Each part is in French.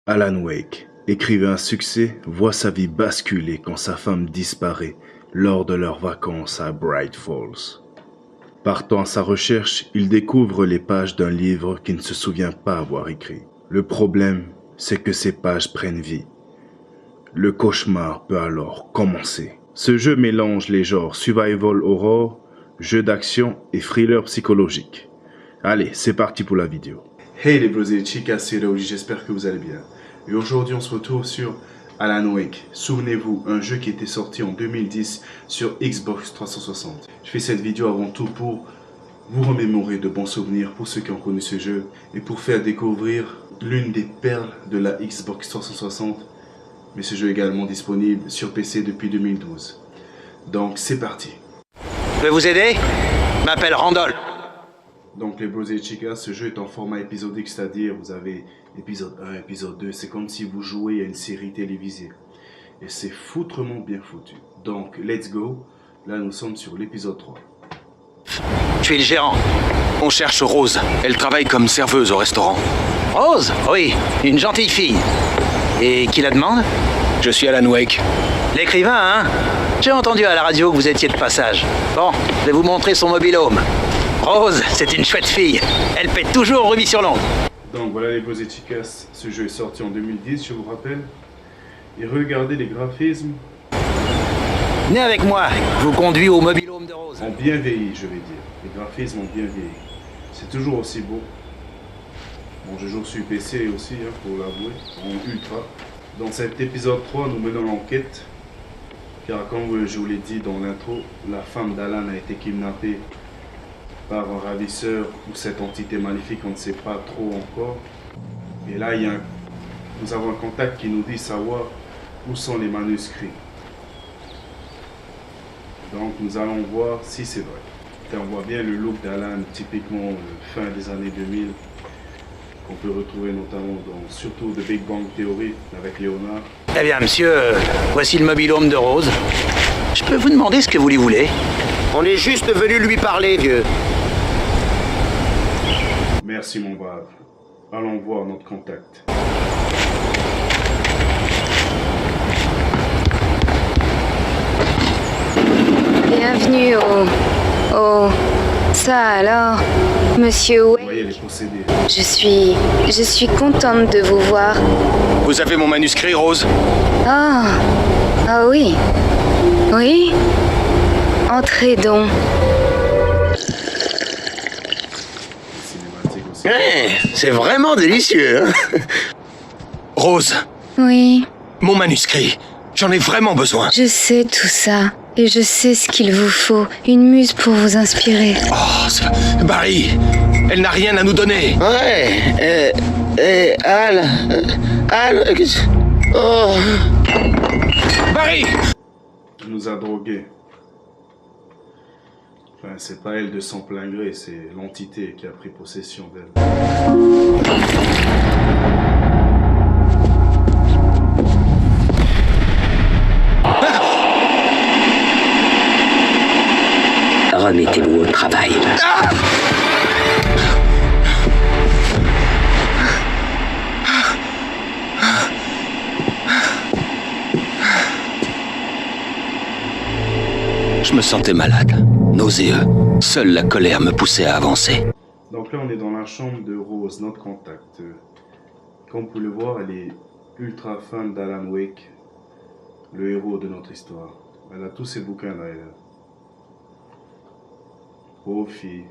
Alan Wake, écrivain à succès, voit sa vie basculer quand sa femme disparaît lors de leurs vacances à Bright Falls. Partant à sa recherche, il découvre les pages d'un livre qu'il ne se souvient pas avoir écrit. Le problème, c'est que ces pages prennent vie. Le cauchemar peut alors commencer. Ce jeu mélange les genres survival horror, jeu d'action et thriller psychologique. Allez, c'est parti pour la vidéo. Hey les bros et les chicas, c'est Raouli, j'espère que vous allez bien. Et aujourd'hui on se retrouve sur Alan Wake. Souvenez-vous, un jeu qui était sorti en 2010 sur Xbox 360. Je fais cette vidéo avant tout pour vous remémorer de bons souvenirs pour ceux qui ont connu ce jeu et pour faire découvrir l'une des perles de la Xbox 360. Mais ce jeu est également disponible sur PC depuis 2012. Donc c'est parti. Je peux vous aider? Je m'appelle Randall. Donc les bros et les chicas, ce jeu est en format épisodique, c'est-à-dire vous avez épisode 1, épisode 2, c'est comme si vous jouez à une série télévisée. Et c'est foutrement bien foutu. Donc let's go, là nous sommes sur l'épisode 3. Je suis le gérant. On cherche Rose. Elle travaille comme serveuse au restaurant. Rose? Oui, une gentille fille. Et qui la demande? Je suis Alan Wake. L'écrivain, hein? J'ai entendu à la radio que vous étiez de passage. Bon, je vais vous montrer son mobil-home. Rose, c'est une chouette fille. Elle pète toujours au rubis sur l'ongle. Donc voilà les bros et chicas, ce jeu est sorti en 2010, je vous rappelle. Et regardez les graphismes. Venez avec moi, je vous conduis au mobil-home de Rose. Ont bien vieilli, je vais dire. Les graphismes ont bien vieilli. C'est toujours aussi beau. Bon, je joue sur PC aussi, hein, pour l'avouer, en ultra. Dans cet épisode 3, nous menons l'enquête. Car comme je vous l'ai dit dans l'intro, la femme d'Alan a été kidnappée par un ravisseur ou cette entité maléfique, on ne sait pas trop encore. Et là, nous avons un contact qui nous dit savoir où sont les manuscrits. Donc nous allons voir si c'est vrai. Et on voit bien le look d'Alan, typiquement fin des années 2000, qu'on peut retrouver notamment dans surtout The Big Bang Theory avec Léonard. Eh bien, monsieur, voici le mobil-home de Rose. Je peux vous demander ce que vous lui voulez? On est juste venu lui parler, vieux. Merci mon brave. Allons voir notre contact. Bienvenue Ça alors, monsieur Vous Wake. voyez les possédés. Je suis contente de vous voir. Vous avez mon manuscrit, Rose? Ah oui. Oui. Entrez donc. Cinématique aussi. C'est vraiment délicieux, hein? Rose, Oui, mon manuscrit. J'en ai vraiment besoin. je sais tout ça. Et je sais ce qu'il vous faut. Une muse pour vous inspirer. Oh, Barry, elle n'a rien à nous donner. Ouais, Al, oh, Barry! Elle nous a drogués. Enfin, c'est pas elle de son plein gré, c'est l'entité qui a pris possession d'elle. remettez-vous au travail. Je me sentais malade, nauséeux. Seule la colère me poussait à avancer. Donc là, on est dans la chambre de Rose, notre contact. Comme vous pouvez le voir, elle est ultra fan d'Alan Wake, le héros de notre histoire. Elle a tous ses bouquins là, elle. Pauvre fille.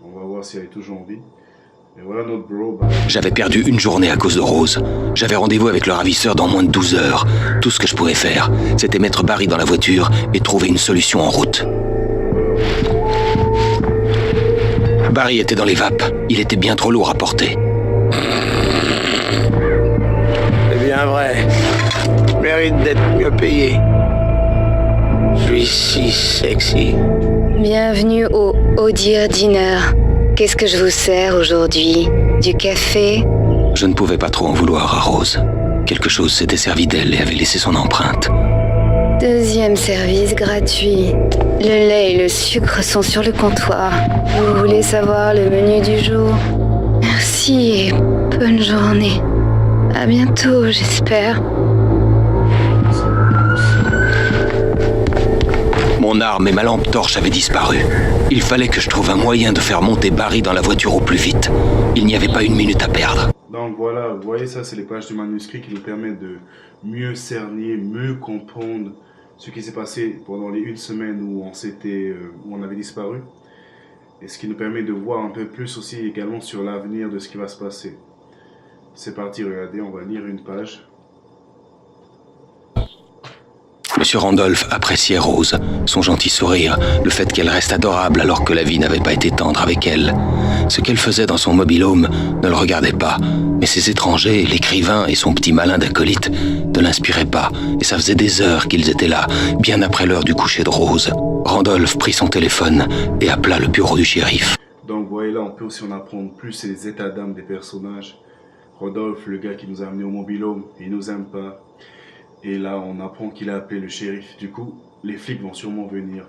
On va voir si elle est toujours en vie. Et voilà notre bro. J'avais perdu une journée à cause de Rose. J'avais rendez-vous avec le ravisseur dans moins de 12 heures. Tout ce que je pouvais faire, c'était mettre Barry dans la voiture et trouver une solution en route. Barry était dans les vapes. Il était bien trop lourd à porter. C'est bien vrai. Je mérite d'être mieux payé. Je suis si sexy. Bienvenue au Dear Dinner. Qu'est-ce que je vous sers aujourd'hui? Du café? Je ne pouvais pas trop en vouloir à Rose. Quelque chose s'était servi d'elle et avait laissé son empreinte. Deuxième service gratuit. Le lait et le sucre sont sur le comptoir. Vous voulez savoir le menu du jour? Merci et bonne journée. À bientôt, j'espère. Mon arme et ma lampe torche avaient disparu. Il fallait que je trouve un moyen de faire monter Barry dans la voiture au plus vite. Il n'y avait pas une minute à perdre. Donc voilà, vous voyez ça, c'est les pages du manuscrit qui nous permettent de mieux cerner, mieux comprendre ce qui s'est passé pendant les 1 semaine où on avait disparu. Et ce qui nous permet de voir un peu plus aussi également sur l'avenir de ce qui va se passer. C'est parti, regardez, on va lire une page. Monsieur Randolph appréciait Rose, son gentil sourire, le fait qu'elle reste adorable alors que la vie n'avait pas été tendre avec elle. Ce qu'elle faisait dans son mobil-home ne le regardait pas, mais ses étrangers, l'écrivain et son petit malin d'acolyte ne l'inspiraient pas, et ça faisait des heures qu'ils étaient là, bien après l'heure du coucher de Rose. Randolph prit son téléphone et appela le bureau du shérif. Donc vous voyez là, on peut aussi en apprendre plus sur les états d'âme des personnages. Rodolphe, le gars qui nous a amenés au mobil-home, il nous aime pas. Et là, on apprend qu'il a appelé le shérif. Du coup, les flics vont sûrement venir.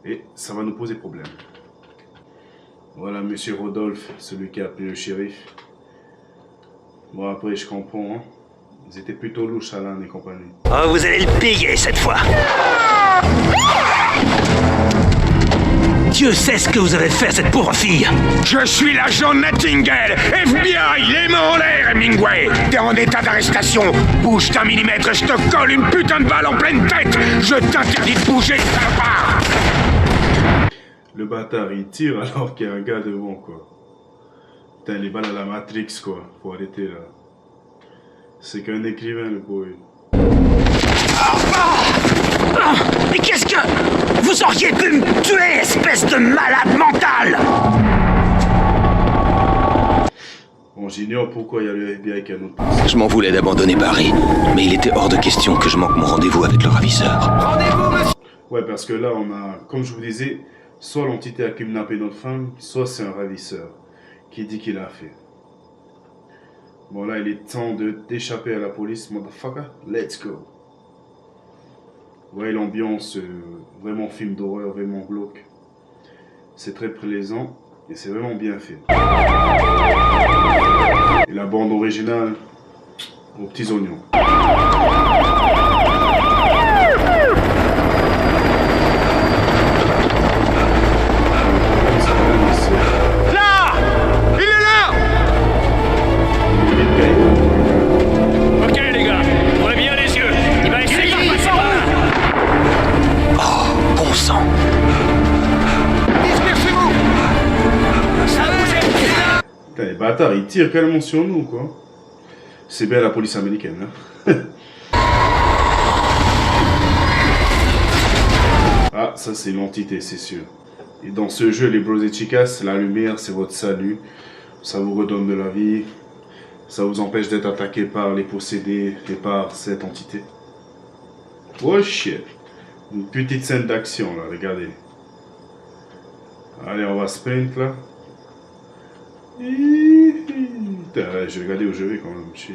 Et ça va nous poser problème. Voilà, monsieur Rodolphe, celui qui a appelé le shérif. Bon, après, je comprends. Hein. Ils étaient plutôt louches, Alan et compagnie. Oh, vous allez le payer cette fois. Dieu sait ce que vous avez fait à cette pauvre fille. Je suis l'agent Nightingale, FBI, les mains en l'air, Hemingway. T'es en état d'arrestation. Bouge d'un millimètre, je te colle une putain de balle en pleine tête. Je t'interdis de bouger, salopard. Le bâtard, il tire alors qu'il y a un gars devant, quoi. Putain, les balles à la Matrix, quoi. Faut arrêter, là. C'est qu'un écrivain, le boy. Mais qu'est-ce que... Vous auriez pu me tuer, espèce de malade mental! Bon, j'ignore pourquoi il y a le FBI qui a notre place. Je m'en voulais d'abandonner Barry, mais il était hors de question que je manque mon rendez-vous avec le ravisseur. Ouais, parce que là, on a, comme je vous disais, soit l'entité a kidnappé notre femme, soit c'est un ravisseur qui dit qu'il a fait. Bon, là, il est temps d'échapper à la police, motherfucker. Let's go. Ouais, l'ambiance, vraiment film d'horreur, vraiment glauque. C'est très plaisant et c'est vraiment bien fait. Et la bande originale, aux petits oignons. Là! Il est là! Ok, les gars, ouvrez bien les yeux. Il va essayer de passer par là. Oh, bon sang. Dispersez-vous! Ça bouge! Putain, les bâtards, ils tirent carrément sur nous, quoi. C'est bien la police américaine, hein. Ah, ça c'est l'entité, c'est sûr. Et dans ce jeu, les bros et chicas, la lumière, c'est votre salut. Ça vous redonne de la vie. Ça vous empêche d'être attaqué par les possédés et par cette entité. Oh shit. Une petite scène d'action, là, regardez. Allez, on va sprint, là. Putain, là, je vais regarder où je vais quand même. Chier.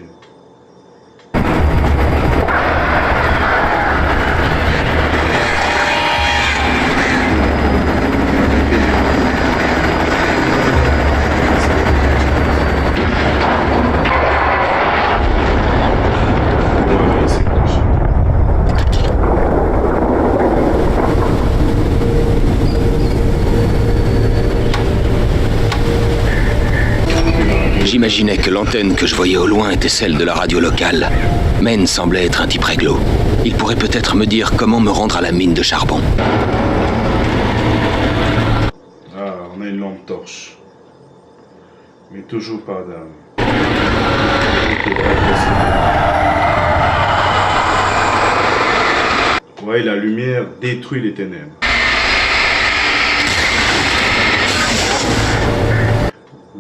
J'imaginais que l'antenne que je voyais au loin était celle de la radio locale. Men semblait être un type réglo. Il pourrait peut-être me dire comment me rendre à la mine de charbon. Ah, on a une lampe torche. Mais toujours pas d'âme. Ouais, la lumière détruit les ténèbres.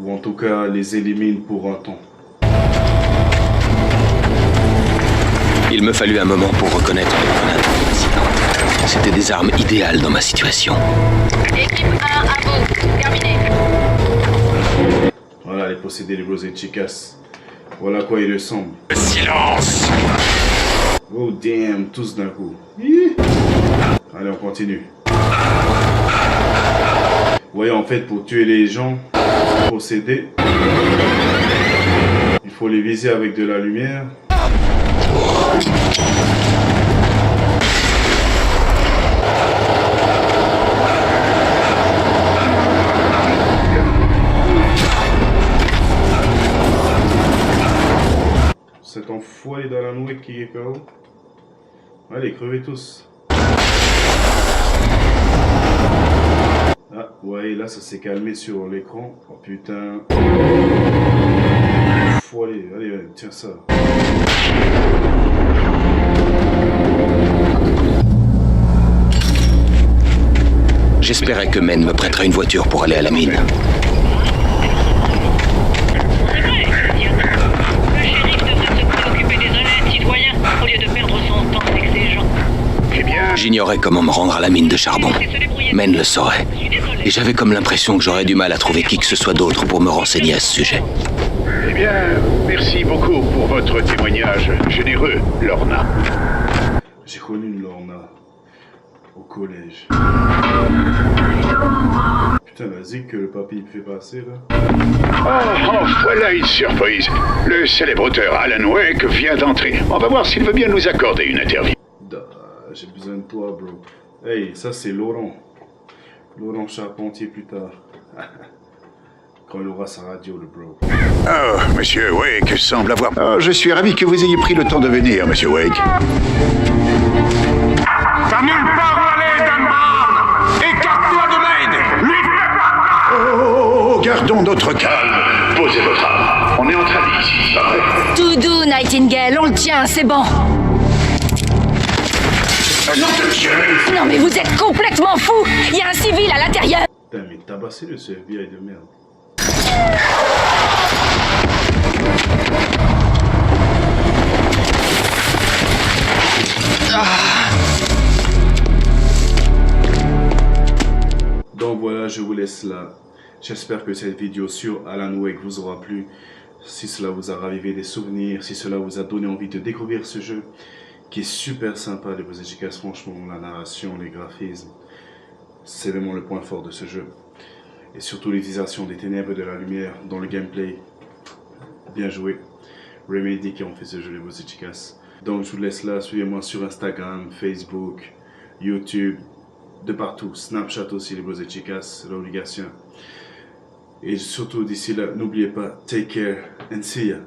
Ou en tout cas, les élimine pour un temps. Il me fallut un moment pour reconnaître les grenades accidentes. C'était des armes idéales dans ma situation. Équipe 1 à vous. Terminé. Voilà, les possédés, les bros et chicas. Voilà à quoi ils ressemblent. Silence! Oh damn, tous d'un coup. Hi. Allez, on continue. Vous voyez, en fait, pour tuer les gens possédés, il faut les viser avec de la lumière. Cet enfoiré d'Alan Wake qui est KO. Allez, crevez tous. Ah, ouais, là ça s'est calmé sur l'écran. Oh putain. Enfoiré, allez, tiens ça. J'espérais que Men me prêterait une voiture pour aller à la mine. J'ignorais comment me rendre à la mine de charbon. Men le saurait. Et j'avais comme l'impression que j'aurais du mal à trouver qui que ce soit d'autre pour me renseigner à ce sujet. Eh bien, merci beaucoup pour votre témoignage généreux, Lorna. J'ai connu une Lorna au collège. Putain, la zig que le papy me fait passer là. Oh, voilà une surprise. Le célèbre auteur Alan Wake vient d'entrer. On va voir s'il veut bien nous accorder une interview. J'ai besoin de toi, bro. Hey, ça c'est Laurent. Laurent Charpentier plus tard. Quand il aura sa radio, le bro. Oh, monsieur Wake semble avoir... Oh, je suis ravi que vous ayez pris le temps de venir, monsieur Wake. T'as nulle part où aller, Dunbar! Écarte-toi de Maine! Lui fais pas! Oh, gardons notre calme. Posez votre arme. On est entre amis ici, pas vrai? Tout doux, Nightingale, on le tient, c'est bon. Non mais vous êtes complètement fou. Il y a un civil à l'intérieur. Putain, mais tabassez-le ce FBI de merde. Donc voilà, je vous laisse là. J'espère que cette vidéo sur Alan Wake vous aura plu. Si cela vous a ravivé des souvenirs, si cela vous a donné envie de découvrir ce jeu, qui est super sympa, les voix efficaces, franchement, la narration, les graphismes, c'est vraiment le point fort de ce jeu. Et surtout l'utilisation des ténèbres et de la lumière dans le gameplay, bien joué. Remedy qui ont fait ce jeu, les voix efficaces. Donc je vous laisse là, suivez-moi sur Instagram, Facebook, YouTube, de partout, Snapchat aussi, les voix efficaces, l'obligation. Et surtout d'ici là, n'oubliez pas, take care and see ya.